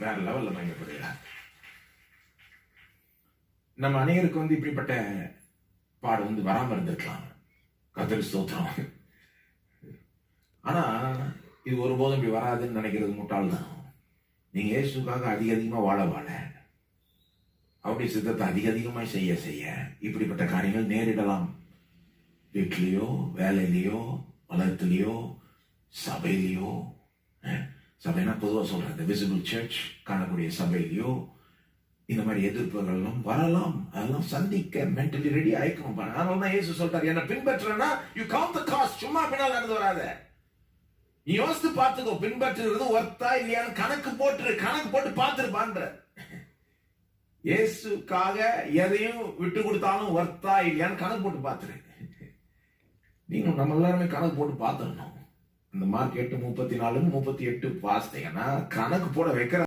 வேற லெவல்ல மகிமைப்படுகிறார். நம்ம அநேகருக்கு இப்படிப்பட்ட பாடு வராம இருந்திருக்கலாம். கர்த்தருக்கு ஸ்தோத்திரம். ஆனா இது ஒருபோதும் இப்படி வராதுன்னு நினைக்கிறது முட்டாள் தான். நீங்க இயேசுக்காக அதிகமா வாழ அவருடைய சித்தத்தை அதிகமாய் செய்ய இப்படிப்பட்ட காரியங்கள் நேரிடலாம். வீட்லயோ, வேலையிலயோ, உலகத்திலேயோ, சபையிலையோ, சபைனா பொதுவா சொல்றேன், விசிபிள் சர்ச் காணக்கூடிய சபையிலையோ இந்த மாதிரி எதிர்ப்புகளும் வரலாம். அதெல்லாம் சந்திக்க மென்டலி ரெடி ஆயிக்கணும். அதனால தான் இயேசு சொல்றாரு, என்ன பின்பற்றனா யூ கவுண்ட் தி காஸ்ட். சும்மா பின்னால் நடந்து வராத. நீ யோசித்து பார்த்துக்கோ, பின்பற்றுறது ஒர்த்தா இல்லையான்னு கணக்கு போட்டு பார்த்துருப்பான்ற. இயேசுக்காக எதையும் விட்டு கொடுத்தாலும் ஒர்த்தா இல்லையான்னு கணக்கு போட்டு பார்த்துரு. நீங்க நம்ம எல்லாருமே கணக்கு போட்டு பார்த்துடணும். இந்த மார்க் 8:34-38 வாசித்தீங்கன்னா கணக்கு போட வைக்கிற